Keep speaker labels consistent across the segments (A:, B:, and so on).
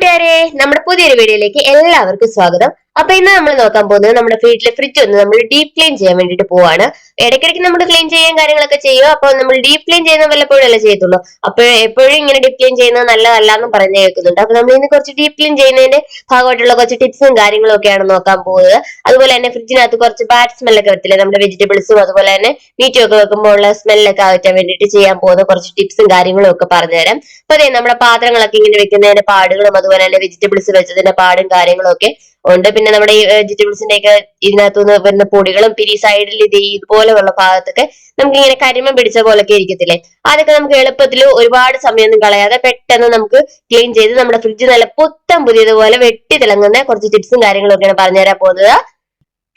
A: കൂട്ടുകാരെ, നമ്മുടെ പുതിയൊരു വീഡിയോയിലേക്ക് എല്ലാവർക്കും സ്വാഗതം. അപ്പൊ ഇന്ന് നമ്മൾ നോക്കാൻ പോകുന്നത് നമ്മുടെ വീട്ടിലെ ഫ്രിഡ്ജ് ഒന്ന് നമ്മൾ ഡീപ് ക്ലീൻ ചെയ്യാൻ വേണ്ടിട്ട് പോവാണ്. ഇടയ്ക്കിടയ്ക്ക് നമ്മൾ ക്ലീൻ ചെയ്യാൻ കാര്യങ്ങളൊക്കെ ചെയ്യും. അപ്പൊ നമ്മൾ ഡീപ് ക്ലീൻ ചെയ്യുന്ന വല്ലപ്പോഴും അല്ലേ ചെയ്യത്തുള്ളൂ. അപ്പൊ എപ്പോഴും ഇങ്ങനെ ഡീപ് ക്ലീൻ ചെയ്യുന്നത് നല്ലതല്ല എന്നും പറഞ്ഞു കേൾക്കുന്നുണ്ട്. അപ്പൊ നമ്മൾ ഇന്ന് കുറച്ച് ഡീപ് ക്ലീൻ ചെയ്യുന്നതിന്റെ ഭാഗമായിട്ടുള്ള കുറച്ച് ടിപ്സും കാര്യങ്ങളും ഒക്കെയാണ് നോക്കാൻ പോകുന്നത്. അതുപോലെ തന്നെ ഫ്രിഡ്ജിനകത്ത് കുറച്ച് ബാഡ് സ്മെല്ലൊക്കെ വരത്തില്ലേ, നമ്മുടെ വെജിറ്റബിൾസും അതുപോലെ തന്നെ മീറ്റും ഒക്കെ വെക്കുമ്പോൾ ഉള്ള സ്മെല്ലൊക്കെ അകറ്റാൻ വേണ്ടിയിട്ട് ചെയ്യാൻ പോകുന്ന കുറച്ച് ടിപ്സും കാര്യങ്ങളും ഒക്കെ പറഞ്ഞുതരാം. അപ്പൊ അതെ, നമ്മുടെ പാത്രങ്ങളൊക്കെ ഇങ്ങനെ വെക്കുന്നതിന്റെ പാടുകളും അതുപോലെ തന്നെ വെജിറ്റബിൾസ് വെച്ചതിന്റെ പാടും കാര്യങ്ങളും ഒക്കെ ഉണ്ട്. പിന്നെ നമ്മുടെ ഈ വെജിറ്റബിൾസിന്റെ ഒക്കെ ഇതിനകത്തുനിന്ന് വരുന്ന പൊടികളും പിന്നെ ഈ സൈഡിൽ ഇതുപോലെയുള്ള ഭാഗത്തൊക്കെ നമുക്ക് ഇങ്ങനെ കരിമം പിടിച്ച പോലൊക്കെ ഇരിക്കത്തില്ലേ, അതൊക്കെ നമുക്ക് എളുപ്പത്തിൽ ഒരുപാട് സമയമൊന്നും കളയാതെ പെട്ടെന്ന് നമുക്ക് ക്ലീൻ ചെയ്ത് നമ്മുടെ ഫ്രിഡ്ജ് നല്ല പുത്തം പുതിയതുപോലെ വെട്ടി തിളങ്ങുന്ന കുറച്ച് ടിപ്സും കാര്യങ്ങളും ഒക്കെയാണ് പറഞ്ഞുതരാൻ പോകുന്നത്.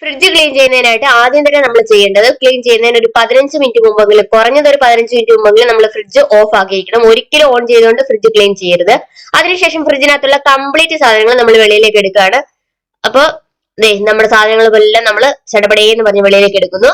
A: ഫ്രിഡ്ജ് ക്ലീൻ ചെയ്യുന്നതിനായിട്ട് ആദ്യം തന്നെ നമ്മൾ ചെയ്യേണ്ടത്, ക്ലീൻ ചെയ്യുന്നതിന് ഒരു 15 മിനിറ്റ് മുമ്പെങ്കിലും, കുറഞ്ഞത് ഒരു 15 മിനിറ്റ് മുമ്പെങ്കിലും നമ്മൾ ഫ്രിഡ്ജ് ഓഫ് ആക്കിയിരിക്കണം. ഒരിക്കലും ഓൺ ചെയ്തുകൊണ്ട് ഫ്രിഡ്ജ് ക്ലീൻ ചെയ്യരുത്. അതിനുശേഷം ഫ്രിഡ്ജിനകത്തുള്ള കംപ്ലീറ്റ് സാധനങ്ങൾ നമ്മൾ വെളിയിലേക്ക് എടുക്കുകയാണ്. അപ്പൊ നമ്മുടെ സാധനങ്ങളെല്ലാം നമ്മൾ ചടപടേന്ന് പറഞ്ഞ് വെളിയിലേക്ക് എടുക്കുന്നു.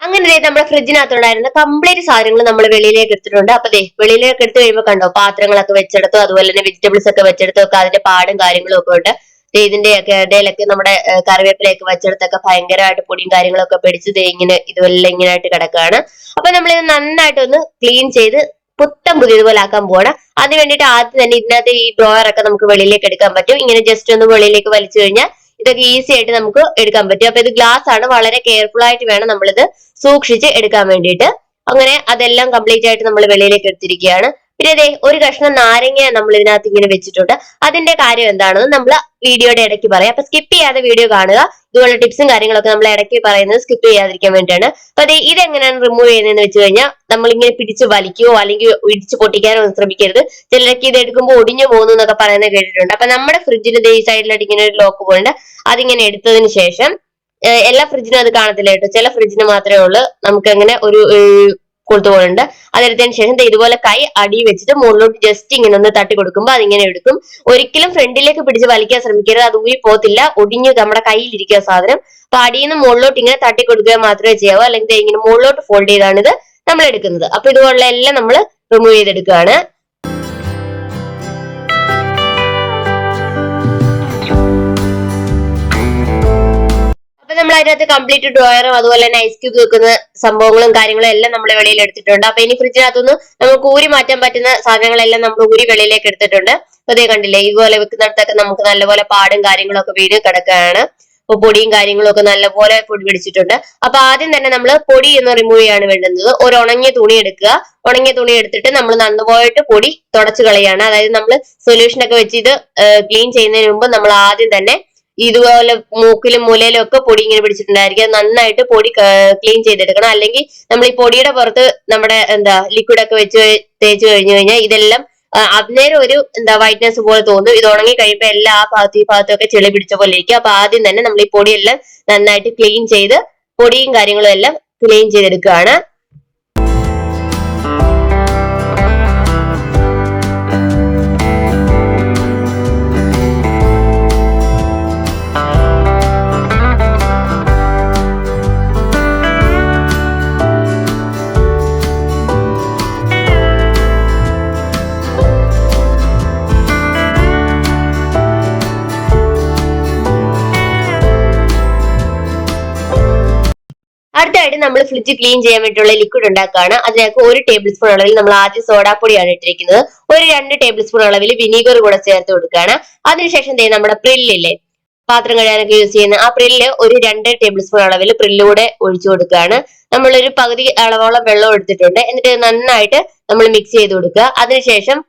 A: അങ്ങനെ നമ്മുടെ ഫ്രിഡ്ജിനകത്തുണ്ടായിരുന്ന കംപ്ലീറ്റ് സാധനങ്ങൾ നമ്മൾ വെളിയിലേക്ക് എടുത്തിട്ടുണ്ട്. അപ്പൊ വെളിയിലേക്ക് എടുത്തു കഴിയുമ്പോൾ കണ്ടോ, പാത്രങ്ങളൊക്കെ വെച്ചെടുത്തു, അതുപോലെ തന്നെ വെജിറ്റബിൾസ് ഒക്കെ വെച്ചെടുത്തു ഒക്കെ അതിന്റെ പാടും കാര്യങ്ങളും ഒക്കെ ഉണ്ട്. ഇതിന്റെ ഒക്കെ ഇടയിലൊക്കെ നമ്മുടെ കറിവേപ്പിലയൊക്കെ വെച്ചെടുത്തൊക്കെ ഭയങ്കരമായിട്ട് പൊടിയും കാര്യങ്ങളൊക്കെ പിടിച്ച് ഇങ്ങനെ ഇതുപോലെ ഇങ്ങനെയായിട്ട് കിടക്കുകയാണ്. അപ്പൊ നമ്മളിത് നന്നായിട്ടൊന്ന് ക്ലീൻ ചെയ്ത് പുത്തം പുതിയതുപോലെ ആക്കാൻ പോവാണ്. അതിന് വേണ്ടിയിട്ട് ആദ്യം തന്നെ ഇതിനകത്ത് ഈ ഡ്രോയർ ഒക്കെ നമുക്ക് വെളിയിലേക്ക് എടുക്കാൻ പറ്റും. ഇങ്ങനെ ജസ്റ്റ് ഒന്ന് വെളിയിലേക്ക് വലിച്ചു കഴിഞ്ഞാൽ ഇതൊക്കെ ഈസി ആയിട്ട് നമുക്ക് എടുക്കാൻ പറ്റും. അപ്പൊ ഇത് ഗ്ലാസ് ആണ്, വളരെ കെയർഫുൾ ആയിട്ട് വേണം നമ്മളിത് സൂക്ഷിച്ച് എടുക്കാൻ വേണ്ടിയിട്ട്. അങ്ങനെ അതെല്ലാം കംപ്ലീറ്റ് ആയിട്ട് നമ്മൾ വെളിയിലേക്ക് എടുത്തിരിക്കുകയാണ്. പിന്നെ ഒരു കഷ്ണം നാരങ്ങ നമ്മൾ ഇതിനകത്ത് ഇങ്ങനെ വെച്ചിട്ടുണ്ട്. അതിന്റെ കാര്യം എന്താണെന്ന് നമ്മൾ വീഡിയോയുടെ ഇടയ്ക്ക് പറയാം. അപ്പൊ സ്കിപ്പ് ചെയ്യാതെ വീഡിയോ കാണുക. ഇതുപോലെ ടിപ്സും കാര്യങ്ങളൊക്കെ നമ്മൾ ഇടയ്ക്ക് പറയുന്നത് സ്കിപ്പ് ചെയ്യാതിരിക്കാൻ വേണ്ടിയിട്ടാണ്. അപ്പൊ ഇതെങ്ങനെയാണ് റിമൂവ് ചെയ്യുന്നതെന്ന് വെച്ച് കഴിഞ്ഞാൽ, നമ്മളിങ്ങനെ പിടിച്ച് വലിക്കുകയോ അല്ലെങ്കിൽ ഇടിച്ച് പൊട്ടിക്കാനോ ഒന്നും ശ്രമിക്കരുത്. ചിലർക്ക് ഇത് എടുക്കുമ്പോൾ ഒടിഞ്ഞു പോകുന്നു എന്നൊക്കെ പറയുന്നത് കേട്ടിട്ടുണ്ട്. അപ്പൊ നമ്മുടെ ഫ്രിഡ്ജിന്റെ ഈ സൈഡിലായിട്ട് ഇങ്ങനെ ഒരു ലോക്ക് പോയിട്ടുണ്ട്. അതിങ്ങനെ എടുത്തതിന് ശേഷം, എല്ലാ ഫ്രിഡ്ജിനും അത് കാണത്തില്ല കേട്ടോ, ചില ഫ്രിഡ്ജിന് മാത്രമേ ഉള്ളൂ നമുക്ക് അങ്ങനെ ഒരു കൊടുത്തു പോകുന്നുണ്ട്. അതെടുത്തതിന് ശേഷം ഇതുപോലെ കൈ അടി വെച്ചിട്ട് മുകളിലോട്ട് ജസ്റ്റ് ഇങ്ങനെ ഒന്ന് തട്ടി കൊടുക്കുമ്പോൾ അതിങ്ങനെ എടുക്കും. ഒരിക്കലും ഫ്രണ്ടിലേക്ക് പിടിച്ച് വലിക്കാൻ ശ്രമിക്കരുത്, അത് ഊരി പോകത്തില്ല, ഒടിഞ്ഞു നമ്മുടെ കയ്യിലിരിക്കുക സാധനം. അപ്പൊ അടിയിൽ നിന്ന് മുകളിലോട്ട് ഇങ്ങനെ തട്ടി കൊടുക്കുക മാത്രമേ ചെയ്യാവൂ, അല്ലെങ്കിൽ ഇങ്ങനെ മുകളിലോട്ട് ഫോൾഡ് ചെയ്താണ് ഇത് നമ്മൾ എടുക്കുന്നത്. അപ്പൊ ഇതുപോലുള്ള എല്ലാം നമ്മൾ റിമൂവ് ചെയ്തെടുക്കുകയാണ്. നമ്മൾ അതിനകത്ത് കംപ്ലീറ്റ് ഡ്രോയറും അതുപോലെ തന്നെ ഐസ് ക്യൂബ് വെക്കുന്ന സംഭവങ്ങളും കാര്യങ്ങളും എല്ലാം നമ്മൾ വെളിയിൽ എടുത്തിട്ടുണ്ട്. അപ്പൊ ഇനി ഫ്രിഡ്ജിനകത്തുനിന്ന് നമുക്ക് ഊരി മാറ്റാൻ പറ്റുന്ന സാധനങ്ങളെല്ലാം നമ്മൾ ഊരി വെളിയിലേക്ക് എടുത്തിട്ടുണ്ട്. അപ്പൊ കണ്ടില്ലേ, ഇതുപോലെ വെക്കുന്നിടത്തൊക്കെ നമുക്ക് നല്ലപോലെ പാടും കാര്യങ്ങളും ഒക്കെ വീട് കിടക്കുകയാണ്. അപ്പൊ പൊടിയും കാര്യങ്ങളും ഒക്കെ നല്ലപോലെ പൊടി പിടിച്ചിട്ടുണ്ട്. അപ്പൊ ആദ്യം തന്നെ നമ്മൾ പൊടി ഒന്ന് റിമൂവ് ചെയ്യാണ് വേണ്ടുന്നത്. ഒരു ഉണങ്ങിയ തുണി എടുക്കുക. ഉണങ്ങിയ തുണി എടുത്തിട്ട് നമ്മൾ നന്നായിട്ട് പൊടി തുടച്ചു കളയാണ്. അതായത് നമ്മൾ സൊല്യൂഷനൊക്കെ വെച്ച് ഇത് ക്ലീൻ ചെയ്യുന്നതിന് മുമ്പ് നമ്മൾ ആദ്യം തന്നെ ഇതുപോലെ മൂക്കിലും മൂലയിലും ഒക്കെ പൊടി ഇങ്ങനെ പിടിച്ചിട്ടുണ്ടായിരിക്കും. നന്നായിട്ട് പൊടി ക്ലീൻ ചെയ്തെടുക്കണം. അല്ലെങ്കിൽ നമ്മൾ ഈ പൊടിയുടെ പുറത്ത് നമ്മുടെ ലിക്വിഡ് ഒക്കെ വെച്ച് തേച്ച് കഴിഞ്ഞു കഴിഞ്ഞാൽ ഇതെല്ലാം അന്നേരം ഒരു വൈറ്റ്നസ് പോലെ തോന്നും. ഇത് ഉണങ്ങി കഴിയുമ്പോൾ എല്ലാ ഈ ഭാഗത്തും ഒക്കെ ചെളി പിടിച്ച പോലെ ഇരിക്കും. അപ്പൊ ആദ്യം തന്നെ നമ്മൾ ഈ പൊടിയെല്ലാം നന്നായിട്ട് ക്ലീൻ ചെയ്ത് പൊടിയും കാര്യങ്ങളും എല്ലാം ക്ലീൻ ചെയ്തെടുക്കുകയാണ്. അടുത്തായിട്ട് നമ്മൾ ഫ്രിഡ്ജ് ക്ലീൻ ചെയ്യാൻ വേണ്ടിയിട്ടുള്ള ലിക്വിഡ് ഉണ്ടാക്കുകയാണ്. അതിനകത്ത് 1 ടേബിൾ സ്പൂൺ അളവിൽ നമ്മൾ ആദ്യം സോഡാപ്പൊടിയാണ് ഇട്ടിരിക്കുന്നത്. ഒരു 2 ടേബിൾ സ്പൂൺ അളവിൽ വിനീഗർ കൂടെ ചേർത്ത് കൊടുക്കുകയാണ്. അതിനുശേഷം നമ്മുടെ പ്രില്ലില്ലേ, പാത്രം കഴുകാനൊക്കെ യൂസ് ചെയ്യുന്ന ആ പ്രില്ല് ഒരു 2 ടേബിൾ സ്പൂൺ അളവിൽ പ്രില്ലൂടെ ഒഴിച്ചു കൊടുക്കുകയാണ്. നമ്മളൊരു പകുതി അളവോളം വെള്ളം എടുത്തിട്ടുണ്ട്. എന്നിട്ട് നന്നായിട്ട് നമ്മൾ മിക്സ് ചെയ്ത് കൊടുക്കുക. അതിനുശേഷം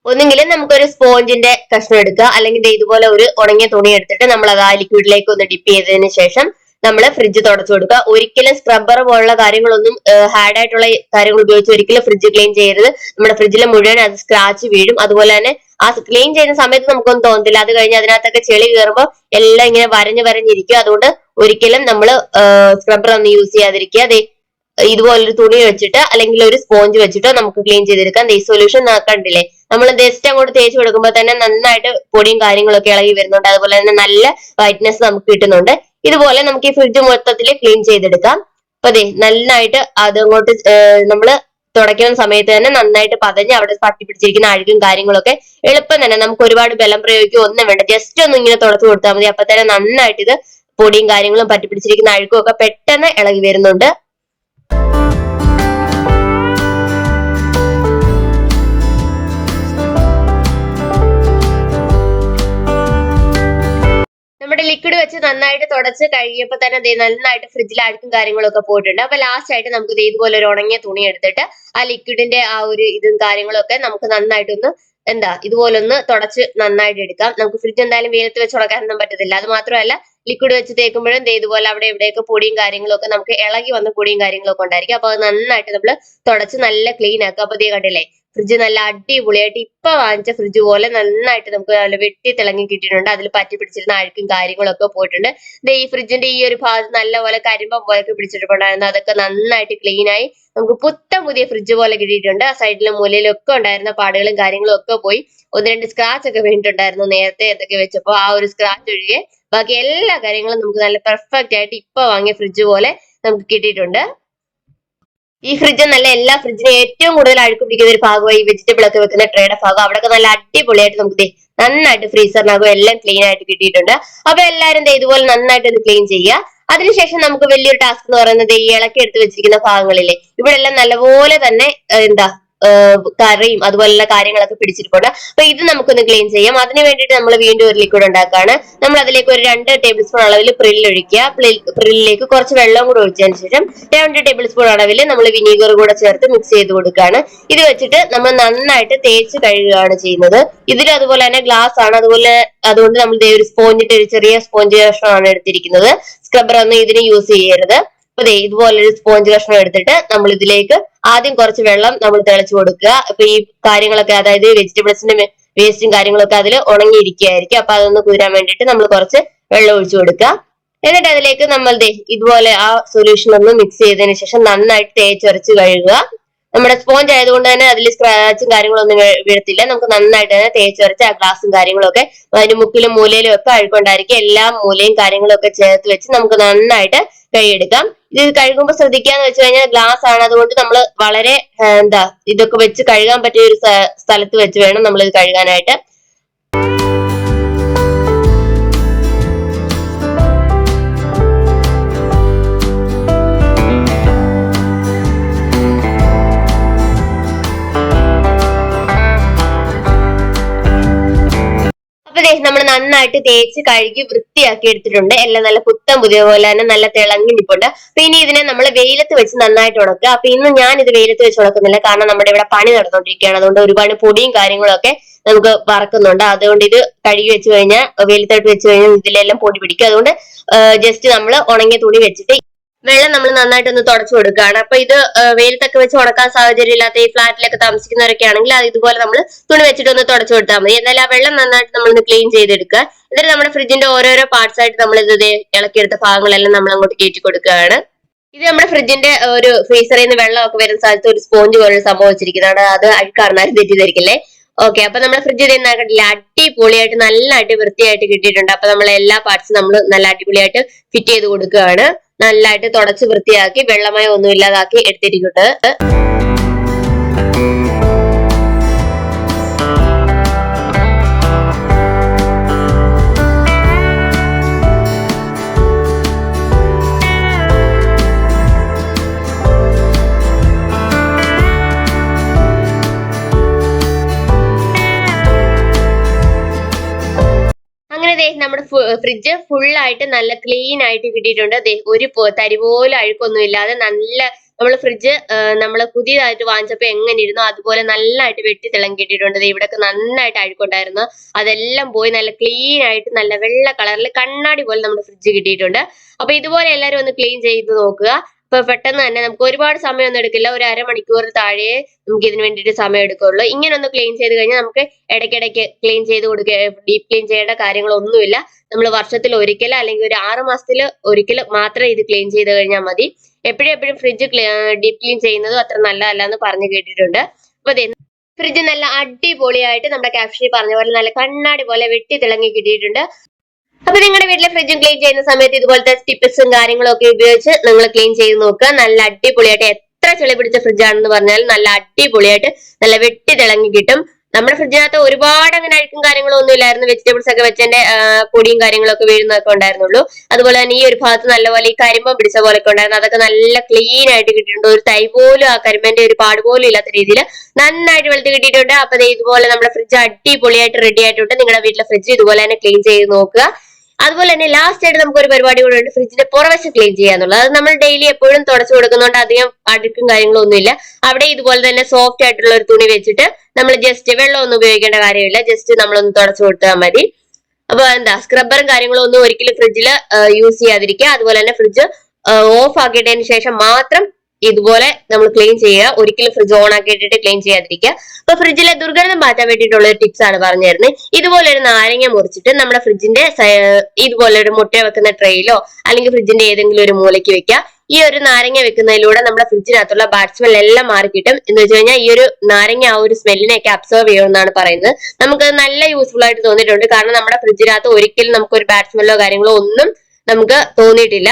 A: ഒന്നുകിലും നമുക്കൊരു സ്പോഞ്ചിന്റെ കഷ്ണം എടുക്കുക, അല്ലെങ്കിൽ ഇതുപോലെ ഒരു ഉണങ്ങിയ തുണി എടുത്തിട്ട് നമ്മൾ അത് ആ ലിക്വിഡിലേക്ക് ഒന്ന് ഡിപ്പ് ചെയ്തതിന് ശേഷം നമ്മൾ ഫ്രിഡ്ജ് തുടച്ചു കൊടുക്കുക. ഒരിക്കലും സ്ക്രബ്ബർ പോലുള്ള കാര്യങ്ങളൊന്നും ഹാർഡ് ആയിട്ടുള്ള കാര്യങ്ങൾ ഉപയോഗിച്ച് ഒരിക്കലും ഫ്രിഡ്ജ് ക്ലീൻ ചെയ്യരുത്. നമ്മുടെ ഫ്രിഡ്ജിലെ മുഴുവൻ അത് സ്ക്രാച്ച് വീഴും. അതുപോലെ തന്നെ ആ ക്ലീൻ ചെയ്യുന്ന സമയത്ത് നമുക്കൊന്നും തോന്നത്തില്ല, അത് കഴിഞ്ഞ് അതിനകത്തൊക്കെ ചെളി കയറുമ്പോൾ എല്ലാം ഇങ്ങനെ വരഞ്ഞിരിക്കും. അതുകൊണ്ട് ഒരിക്കലും നമ്മൾ സ്ക്രബ്ബർ ഒന്നും യൂസ് ചെയ്യാതിരിക്കുക. ഇതുപോലൊരു തുണി വെച്ചിട്ട് അല്ലെങ്കിൽ ഒരു സ്പോഞ്ച് വെച്ചിട്ടോ നമുക്ക് ക്ലീൻ ചെയ്തെടുക്കാം. ഈ സൊല്യൂഷൻ കണ്ടില്ലേ, നമ്മൾ ജസ്റ്റ് അങ്ങോട്ട് തേച്ച് കൊടുക്കുമ്പോൾ തന്നെ നന്നായിട്ട് പൊടിയും കാര്യങ്ങളൊക്കെ ഇളകി വരുന്നുണ്ട്. അതുപോലെ തന്നെ നല്ല വൈറ്റ്നെസ് നമുക്ക് കിട്ടുന്നുണ്ട്. ഇതുപോലെ നമുക്ക് ഈ ഫ്രിഡ്ജ് മൊത്തത്തിൽ ക്ലീൻ ചെയ്തെടുക്കാം. അപ്പൊ അതെ നന്നായിട്ട് അതങ്ങോട്ട് നമ്മള് തുടയ്ക്കുന്ന സമയത്ത് തന്നെ നന്നായിട്ട് പതഞ്ഞ് അവിടെ പറ്റി പിടിച്ചിരിക്കുന്ന അഴുകും കാര്യങ്ങളൊക്കെ എളുപ്പം തന്നെ നമുക്ക് ഒരുപാട് ബലം പ്രയോഗിക്കുക ഒന്നും വേണ്ട. ജസ്റ്റ് ഒന്ന് ഇങ്ങനെ തുടച്ചു കൊടുത്താൽ മതി. അപ്പൊ തന്നെ നന്നായിട്ട് ഇത് പൊടിയും കാര്യങ്ങളും പറ്റി പിടിച്ചിരിക്കുന്ന അഴുക്കും ഒക്കെ പെട്ടെന്ന് ഇളകി വരുന്നുണ്ട്. നമ്മുടെ ലിക്വിഡ് വെച്ച് നന്നായിട്ട് തുടച്ച് കഴുകിയപ്പോൾ തന്നെ നന്നായിട്ട് ഫ്രിഡ്ജിൽ അഴുക്കും കാര്യങ്ങളൊക്കെ പോയിട്ടുണ്ട്. അപ്പൊ ലാസ്റ്റ് ആയിട്ട് നമുക്ക് ഇതുപോലെ ഒരു ഉണങ്ങിയ തുണി എടുത്തിട്ട് ആ ലിക്വിഡിന്റെ ആ ഒരു ഇതും കാര്യങ്ങളൊക്കെ നമുക്ക് നന്നായിട്ടൊന്ന് ഇതുപോലൊന്ന് തുടച്ച് നന്നായിട്ട് എടുക്കാം. നമുക്ക് ഫ്രിഡ്ജ് എന്തായാലും വെയിലത്ത് വെച്ച് ഉണക്കാനൊന്നും പറ്റത്തില്ല. അത് മാത്രമല്ല ലിക്വിഡ് വെച്ച് തേക്കുമ്പോഴും ഇതുപോലെ അവിടെ ഇവിടെയൊക്കെ പൊടിയും കാര്യങ്ങളും ഒക്കെ നമുക്ക് ഇളകി വന്ന പൊടിയും കാര്യങ്ങളൊക്കെ ഉണ്ടായിരിക്കും. അപ്പൊ അത് നന്നായിട്ട് നമ്മൾ തുടച്ച് നല്ല ക്ലീൻ ആക്കുക. അപ്പൊ കണ്ടില്ലേ ഫ്രിഡ്ജ് നല്ല അടിപൊളിയായിട്ട് ഇപ്പൊ വാങ്ങിച്ച ഫ്രിഡ്ജ് പോലെ നന്നായിട്ട് നമുക്ക് നല്ല വെട്ടി തിളങ്ങി കിട്ടിയിട്ടുണ്ട്. അതിൽ പറ്റി പിടിച്ചിരുന്ന അഴുക്കും കാര്യങ്ങളൊക്കെ പോയിട്ടുണ്ട്. ഈ ഫ്രിഡ്ജിന്റെ ഈ ഒരു ഭാഗത്ത് നല്ലപോലെ കരിമ്പം പോലൊക്കെ പിടിച്ചിട്ടുണ്ടായിരുന്നു. അതൊക്കെ നന്നായിട്ട് ക്ലീൻ ആയി നമുക്ക് പുത്തൻ പുതിയ ഫ്രിഡ്ജ് പോലെ കിട്ടിയിട്ടുണ്ട്. ആ സൈഡിലും മൂലയിലും ഒക്കെ ഉണ്ടായിരുന്ന പാടുകളും കാര്യങ്ങളും ഒക്കെ പോയി. ഒന്ന് രണ്ട് സ്ക്രാച്ച് ഒക്കെ വീണിട്ടുണ്ടായിരുന്നു നേരത്തെ എന്തൊക്കെ വെച്ചപ്പോ. ആ ഒരു സ്ക്രാച്ച് ഒഴികെ ബാക്കി എല്ലാ കാര്യങ്ങളും നമുക്ക് നല്ല പെർഫെക്റ്റ് ആയിട്ട് ഇപ്പൊ വാങ്ങിയ ഫ്രിഡ്ജ് പോലെ നമുക്ക് കിട്ടിയിട്ടുണ്ട്. ഈ ഫ്രിഡ്ജ് നല്ല എല്ലാ ഫ്രിഡ്ജിനും ഏറ്റവും കൂടുതൽ അഴുക്ക് പിടിക്കുന്ന ഒരു ഭാഗമായി ഈ വെജിറ്റബിൾ ഒക്കെ വെക്കുന്ന ട്രേയുടെ ഭാഗം. അവിടെയൊക്കെ നല്ല അടിപൊളിയായിട്ട് നമുക്ക് നന്നായിട്ട് ഫ്രീസറിനകം എല്ലാം ക്ലീൻ ആയിട്ട് കിട്ടിയിട്ടുണ്ട്. അപ്പൊ എല്ലാവരും ഇതുപോലെ നന്നായിട്ട് ഒന്ന് ക്ലീൻ ചെയ്യുക. അതിനുശേഷം നമുക്ക് വലിയൊരു ടാസ്ക് എന്ന് പറയുന്നത് ഈ ഇളക്കി എടുത്ത് വെച്ചിരിക്കുന്ന ഭാഗങ്ങളില്ലേ ഇവിടെ എല്ലാം നല്ലപോലെ തന്നെ കറിയും അതുപോലുള്ള കാര്യങ്ങളൊക്കെ പിടിച്ചിരിപ്പുണ്ട്. അപ്പൊ ഇത് നമുക്കൊന്ന് ക്ലീൻ ചെയ്യാം. അതിന് വേണ്ടിയിട്ട് നമ്മൾ വീണ്ടും ഒരു ലിക്വിഡ് ഉണ്ടാക്കുകയാണ്. നമ്മൾ അതിലേക്ക് ഒരു 2 ടേബിൾ സ്പൂൺ അളവിൽ പ്രിൽ ഒഴിക്കുക. പ്രില്ലിലേക്ക് കുറച്ച് വെള്ളം കൂടെ ഒഴിച്ചതിന് ശേഷം 2 ടേബിൾ സ്പൂൺ അളവിൽ നമ്മൾ വിനീഗർ കൂടെ ചേർത്ത് മിക്സ് ചെയ്ത് കൊടുക്കുകയാണ്. ഇത് വെച്ചിട്ട് നമ്മൾ നന്നായിട്ട് തേച്ച് കഴുകുകയാണ് ചെയ്യുന്നത്. ഇതിൽ അതുപോലെ തന്നെ ഗ്ലാസ് ആണ്, അതുകൊണ്ട് നമ്മൾ ഒരു സ്പോഞ്ചിന്റെ ഒരു ചെറിയ സ്പോഞ്ച് കഷ്ണമാണ് എടുത്തിരിക്കുന്നത്. സ്ക്രബ്ബർ ഒന്നും ഇതിന് യൂസ് ചെയ്യരുത്. അപ്പൊ ഇതുപോലൊരു സ്പോഞ്ച് കഷ്ണം എടുത്തിട്ട് നമ്മൾ ഇതിലേക്ക് ആദ്യം കുറച്ച് വെള്ളം നമ്മൾ തിളച്ചു കൊടുക്കുക. അപ്പൊ ഈ കാര്യങ്ങളൊക്കെ അതായത് വെജിറ്റബിൾസിന്റെ വേസ്റ്റും കാര്യങ്ങളൊക്കെ അതിൽ ഉണങ്ങിയിരിക്കുകയായിരിക്കും. അപ്പൊ അതൊന്ന് കുതിരാൻ വേണ്ടിയിട്ട് നമ്മൾ കുറച്ച് വെള്ളം ഒഴിച്ചു കൊടുക്കുക. എന്നിട്ട് അതിലേക്ക് നമ്മൾ ഇതുപോലെ ആ സൊല്യൂഷൻ ഒന്ന് മിക്സ് ചെയ്തതിനു ശേഷം നന്നായിട്ട് തേച്ചൊരച്ച് കഴുകുക. നമ്മുടെ സ്പോഞ്ച് ആയതുകൊണ്ട് തന്നെ അതിൽ സ്ക്രാച്ചും കാര്യങ്ങളൊന്നും വീഴത്തില്ല. നമുക്ക് നന്നായിട്ട് തന്നെ തേച്ചൊരച്ച് ആ ഗ്ലാസും കാര്യങ്ങളൊക്കെ അതിന് മുക്കിലും മൂലയിലും ഒക്കെ അഴുക്കൊണ്ടായിരിക്കും. എല്ലാ മൂലയും കാര്യങ്ങളും ഒക്കെ ചേർത്ത് വെച്ച് നമുക്ക് നന്നായിട്ട് കഴുകിയെടുക്കാം. ഇത് കഴുകുമ്പോൾ ശ്രദ്ധിക്കാന്ന് വെച്ച് കഴിഞ്ഞാൽ ഗ്ലാസ് ആണ്, അതുകൊണ്ട് നമ്മൾ വളരെ ഇതൊക്കെ വെച്ച് കഴുകാൻ പറ്റിയ ഒരു സ്ഥലത്ത് വെച്ച് വേണം നമ്മൾ ഇത് കഴുകാനായിട്ട്. നമ്മൾ നന്നായിട്ട് തേച്ച് കഴുകി വൃത്തിയാക്കി എടുത്തിട്ടുണ്ട്. എല്ലാം നല്ല പുത്തൻ പുതിയ പോലെ തന്നെ നല്ല തിളങ്ങി നിൽപ്പുണ്ട്. അപ്പൊ ഇനി ഇതിനെ നമ്മൾ വെയിലത്ത് വെച്ച് നന്നായിട്ട് ഉണക്കുക. അപ്പൊ ഇന്ന് ഞാൻ ഇത് വെയിലത്ത് വെച്ച് ഉണക്കുന്നില്ല, കാരണം നമ്മുടെ ഇവിടെ പണി നടന്നുകൊണ്ടിരിക്കുകയാണ്. അതുകൊണ്ട് ഒരുപാട് പൊടിയും കാര്യങ്ങളൊക്കെ നമുക്ക് പറക്കുന്നുണ്ട്. അതുകൊണ്ട് ഇത് കഴുകി വെച്ച് കഴിഞ്ഞാൽ വെയിലത്തോട്ട് വെച്ച് കഴിഞ്ഞാൽ ഇതിലെല്ലാം പൊടി പിടിക്കും. അതുകൊണ്ട് ജസ്റ്റ് നമ്മൾ ഉണങ്ങിയ തുണി വെച്ചിട്ട് വെള്ളം നമ്മൾ നന്നായിട്ടൊന്ന് തുടച്ചു കൊടുക്കുകയാണ്. അപ്പൊ ഇത് വെയിലത്തൊക്കെ വെച്ച് ഉണക്കാൻ സാഹചര്യം ഇല്ലാത്ത ഈ ഫ്ലാറ്റിലൊക്കെ താമസിക്കുന്നവരൊക്കെ ആണെങ്കിൽ അത് ഇതുപോലെ നമ്മൾ തുണി വെച്ചിട്ട് ഒന്ന് തുടച്ചു കൊടുത്താൽ മതി. എന്നാലും ആ വെള്ളം നന്നായിട്ട് നമ്മളൊന്ന് ക്ലീൻ ചെയ്തെടുക്കുക. എന്നിട്ട് നമ്മുടെ ഫ്രിഡ്ജിന്റെ ഓരോരോ പാർട്സ് ആയിട്ട് നമ്മൾ ഇത് ഇളക്കിയെടുത്ത ഭാഗങ്ങളെല്ലാം നമ്മൾ അങ്ങോട്ട് കയറ്റി കൊടുക്കുകയാണ്. ഇത് നമ്മുടെ ഫ്രിഡ്ജിന്റെ ഒരു ഫ്രീസറിൽ നിന്ന് വെള്ളമൊക്കെ വരുന്ന സ്ഥലത്ത് ഒരു സ്പോഞ്ച് പോലുള്ള സംഭവം വെച്ചിരിക്കുന്നതാണ്. അത് അഴുക്കാർന്നാലും തെറ്റിദ്ധരിക്കില്ലേ. ഓക്കെ, അപ്പൊ നമ്മുടെ ഫ്രിഡ്ജിൽ കണ്ടില്ല അടിപൊളിയായിട്ട് നല്ല വൃത്തിയായിട്ട് കിട്ടിയിട്ടുണ്ട്. അപ്പൊ നമ്മൾ എല്ലാ പാർട്സും നമ്മൾ നല്ല അടിപൊളിയായിട്ട് ഫിറ്റ് ചെയ്ത് കൊടുക്കുകയാണ്. നല്ലതായിട്ട് തുടച്ച് വൃത്തിയാക്കി വെള്ളമയം ഒന്നും ഇല്ലാതാക്കി എടുത്തിരിക്കട്ടെ. നമ്മുടെ ഫ്രിഡ്ജ് ഫുള്ളായിട്ട് നല്ല ക്ലീൻ ആയിട്ട് കിട്ടിയിട്ടുണ്ട്. ഒരു തരി പോലും അഴുക്കൊന്നും ഇല്ലാതെ നല്ല നമ്മൾ ഫ്രിഡ്ജ് നമ്മൾ പുതിയതായിട്ട് വാങ്ങിച്ചപ്പോ എങ്ങനെ ഇരുന്നോ അതുപോലെ നല്ലതായിട്ട് വെട്ടി തിളങ്ങി കിട്ടിയിട്ടുണ്ട്. ഇവിടെയൊക്കെ നന്നായിട്ട് അഴുക്കുണ്ടായിരുന്നു, അതെല്ലാം പോയി നല്ല ക്ലീൻ ആയിട്ട് നല്ല വെള്ള കളറിൽ കണ്ണാടി പോലെ നമ്മുടെ ഫ്രിഡ്ജ് കിട്ടിയിട്ടുണ്ട്. അപ്പൊ ഇതുപോലെ എല്ലാവരും ഒന്ന് ക്ലീൻ ചെയ്ത് നോക്കുക. അപ്പൊ പെട്ടെന്ന് തന്നെ നമുക്ക് ഒരുപാട് സമയമൊന്നും എടുക്കില്ല, ഒരു അരമണിക്കൂർ താഴെ നമുക്ക് ഇതിന് വേണ്ടിയിട്ട് സമയം എടുക്കുള്ളൂ. ഇങ്ങനെ ഒന്ന് ക്ലീൻ ചെയ്ത് കഴിഞ്ഞാൽ നമുക്ക് ഇടയ്ക്കിടയ്ക്ക് ക്ലീൻ ചെയ്ത് കൊടുക്കുക, ഡീപ് ക്ലീൻ ചെയ്യേണ്ട കാര്യങ്ങളൊന്നുമില്ല. നമ്മൾ വർഷത്തിൽ ഒരിക്കൽ അല്ലെങ്കിൽ ഒരു 6 മാസത്തിൽ ഒരിക്കൽ മാത്രം ഇത് ക്ലീൻ ചെയ്ത് കഴിഞ്ഞാൽ മതി. എപ്പോഴും ഫ്രിഡ്ജ് ഡീപ് ക്ലീൻ ചെയ്യുന്നതും അത്ര നല്ലതല്ല എന്ന് പറഞ്ഞു കേട്ടിട്ടുണ്ട്. അപ്പൊ ഫ്രിഡ്ജ് നല്ല അടിപൊളിയായിട്ട് നമ്മുടെ ക്യാപ്ഷനിൽ പറഞ്ഞ പോലെ നല്ല കണ്ണാടി പോലെ വെട്ടി തിളങ്ങി കിട്ടിയിട്ടുണ്ട്. അപ്പൊ നിങ്ങളുടെ വീട്ടിലെ ഫ്രിഡ്ജും ക്ലീൻ ചെയ്യുന്ന സമയത്ത് ഇതുപോലത്തെ ടിപ്സും കാര്യങ്ങളും ഒക്കെ ഉപയോഗിച്ച് നിങ്ങൾ ക്ലീൻ ചെയ്ത് നോക്കുക. നല്ല അടിപൊളിയായിട്ട്, എത്ര ചെളി പിടിച്ച ഫ്രിഡ്ജാണെന്ന് പറഞ്ഞാൽ നല്ല അടിപൊളിയായിട്ട് നല്ല വെട്ടി തിളങ്ങി കിട്ടും. നമ്മുടെ ഫ്രിഡ്ജിനകത്ത് ഒരുപാട് അങ്ങനെ അഴുക്കും കാര്യങ്ങളും ഒന്നും ഇല്ലായിരുന്നു. വെജിറ്റബിൾസ് ഒക്കെ വെച്ചതിന്റെ പൊടിയും കാര്യങ്ങളൊക്കെ വീഴുന്നതൊക്കെ ഉണ്ടായിരുന്നുള്ളൂ. അതുപോലെ തന്നെ ഈ ഒരു ഭാഗത്ത് നല്ലപോലെ ഈ കരിമ്പം പിടിച്ച പോലൊക്കെ ഉണ്ടായിരുന്നു. അതൊക്കെ നല്ല ക്ലീൻ ആയിട്ട് കിട്ടിയിട്ടുണ്ട്. ഒരു തൈ പോലും ആ കരിമ്പന്റെ ഒരു പാട് പോലും ഇല്ലാത്ത രീതിയിൽ നന്നായിട്ട് വെളുത്ത് കിട്ടിയിട്ടുണ്ട്. അപ്പൊ ഇതുപോലെ നമ്മുടെ ഫ്രിഡ്ജ് അടിപൊളിയായിട്ട് റെഡി ആയിട്ടുണ്ട്. നിങ്ങളുടെ വീട്ടിലെ ഫ്രിഡ്ജ് ഇതുപോലെ തന്നെ ക്ലീൻ ചെയ്ത് നോക്കുക. അതുപോലെ തന്നെ ലാസ്റ്റ് ആയിട്ട് നമുക്ക് ഒരു പരിപാടി കൂടെ ഉണ്ട്, ഫ്രിഡ്ജിന്റെ പുറവശം ക്ലീൻ ചെയ്യാന്നുള്ളത്. അത് നമ്മൾ ഡെയിലി എപ്പോഴും തുടച്ചു കൊടുക്കുന്നതുകൊണ്ട് അധികം അഴുക്കും കാര്യങ്ങളും ഒന്നുമില്ല. അവിടെ ഇതുപോലെ തന്നെ സോഫ്റ്റ് ആയിട്ടുള്ള ഒരു തുണി വെച്ചിട്ട് നമ്മൾ ജസ്റ്റ് വെള്ളം ഒന്നും ഉപയോഗിക്കേണ്ട കാര്യമില്ല, ജസ്റ്റ് നമ്മളൊന്ന് തുടച്ചു കൊടുത്താൽ മതി. അപ്പൊ സ്ക്രബ്ബറും കാര്യങ്ങളും ഒന്നും ഒരിക്കലും ഫ്രിഡ്ജിൽ യൂസ് ചെയ്യാതിരിക്കുക. അതുപോലെ തന്നെ ഫ്രിഡ്ജ് ഓഫ് ആക്കിയിട്ടതിന് ശേഷം മാത്രം ഇതുപോലെ നമ്മൾ ക്ലീൻ ചെയ്യുക. ഒരിക്കലും ഫ്രിഡ്ജ് ഓൺ ആക്കിയിട്ടിട്ട് ക്ലീൻ ചെയ്യാതിരിക്കുക. അപ്പൊ ഫ്രിഡ്ജിലെ ദുർഗന്ധം മാറ്റാൻ വേണ്ടിയിട്ടുള്ള ഒരു ടിപ്സ് ആണ് പറഞ്ഞു തരുന്നത്. ഇതുപോലെ ഒരു നാരങ്ങ മുറിച്ചിട്ട് നമ്മുടെ ഫ്രിഡ്ജിന്റെ ഇതുപോലെ ഒരു മുട്ട വെക്കുന്ന ട്രെയിലോ അല്ലെങ്കിൽ ഫ്രിഡ്ജിന്റെ ഏതെങ്കിലും ഒരു മൂലയ്ക്ക് വെക്കുക. ഈ ഒരു നാരങ്ങ വെക്കുന്നതിലൂടെ നമ്മുടെ ഫ്രിഡ്ജിനകത്തുള്ള ബാഡ് സ്മെൽ എല്ലാം മാറി കിട്ടും. എന്ന് വെച്ച് കഴിഞ്ഞാൽ ഈ ഒരു നാരങ്ങ ആ ഒരു സ്മെല്ലിനെയൊക്കെ അബ്സോർവ് ചെയ്യുമെന്നാണ് പറയുന്നത്. നമുക്ക് നല്ല യൂസ്ഫുൾ ആയിട്ട് തോന്നിയിട്ടുണ്ട്. കാരണം നമ്മുടെ ഫ്രിഡ്ജിനകത്ത് ഒരിക്കലും നമുക്ക് ഒരു ബാഡ് സ്മെല്ലോ കാര്യങ്ങളോ ഒന്നും നമുക്ക് തോന്നിയിട്ടില്ല.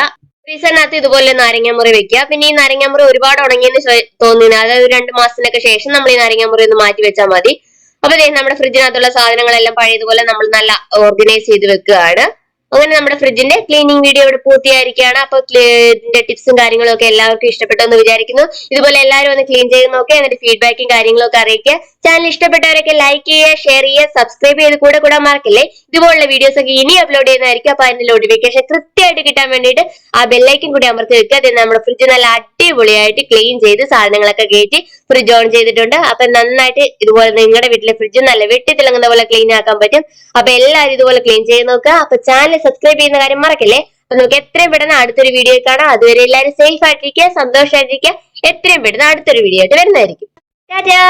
A: ഫ്രീസറിനകത്ത് ഇതുപോലെ നാരങ്ങാമുറി വെക്കുക. പിന്നെ ഈ നാരങ്ങാമുറി ഒരുപാട് ഉണങ്ങിയെന്ന് തോന്നുന്നില്ല, അതായത് 2 മാസത്തിനൊക്കെ ശേഷം നമ്മൾ ഈ നാരങ്ങാമുറി ഒന്ന് മാറ്റി വെച്ചാൽ മതി. അപ്പൊ നമ്മുടെ ഫ്രിഡ്ജിനകത്തുള്ള സാധനങ്ങളെല്ലാം പഴയതുപോലെ നമ്മൾ നല്ല ഓർഗനൈസ് ചെയ്ത് വെക്കുകയാണ്. അങ്ങനെ നമ്മുടെ ഫ്രിഡ്ജിന്റെ ക്ലീനിങ് വീഡിയോ ഇവിടെ പൂർത്തിയായിരിക്കുകയാണ്. അപ്പൊ ഇതിന്റെ ടിപ്സും കാര്യങ്ങളും ഒക്കെ എല്ലാവർക്കും ഇഷ്ടപ്പെട്ടെന്ന് വിചാരിക്കുന്നു. ഇതുപോലെ എല്ലാവരും ഒന്ന് ക്ലീൻ ചെയ്ത് നോക്കുക, എന്നിട്ട് ഫീഡ്ബാക്കും കാര്യങ്ങളും ഒക്കെ അറിയിക്കുക. ചാനൽ ഇഷ്ടപ്പെട്ടവരൊക്കെ ലൈക്ക് ചെയ്യുക, ഷെയർ ചെയ്യുക, സബ്സ്ക്രൈബ് ചെയ്ത് കൂടെ മറക്കില്ലേ. ഇതുപോലുള്ള വീഡിയോസ് ഒക്കെ ഇനി അപ്ലോഡ് ചെയ്യുന്നതായിരിക്കും. അപ്പൊ അതിന്റെ നോട്ടിഫിക്കേഷൻ കൃത്യമായിട്ട് കിട്ടാൻ വേണ്ടിയിട്ട് ആ ബെല്ലൈക്കൻ കൂടി അമർത്തി വെക്കുക. അത് നമ്മുടെ ഫ്രിഡ്ജ് നല്ല അടിപൊളിയായിട്ട് ക്ലീൻ ചെയ്ത് സാധനങ്ങളൊക്കെ കയറ്റി ഫ്രിഡ്ജ് ഓൺ ചെയ്തിട്ടുണ്ട്. അപ്പൊ നന്നായിട്ട് ഇതുപോലെ നിങ്ങളുടെ വീട്ടിലെ ഫ്രിഡ്ജ് നല്ല വെട്ടി തിളങ്ങുന്ന പോലെ ക്ലീൻ ആക്കാൻ പറ്റും. അപ്പൊ എല്ലാവരും ഇതുപോലെ ക്ലീൻ ചെയ്ത് നോക്കുക. അപ്പൊ ചാനൽ സബ്സ്ക്രൈബ് ചെയ്യുന്ന കാര്യം മറക്കല്ലേ. അപ്പൊ നമുക്ക് എത്രയും പെട്ടെന്ന് അടുത്തൊരു വീഡിയോ കാണാം. അതുവരെ എല്ലാവരും സേഫ് ആയിട്ടിരിക്കുക, സന്തോഷമായിട്ടിരിക്കുക. എത്രയും പെട്ടെന്ന് അടുത്തൊരു വീഡിയോ ആയിട്ട് വരുന്നതായിരിക്കും. ടാറ്റാ.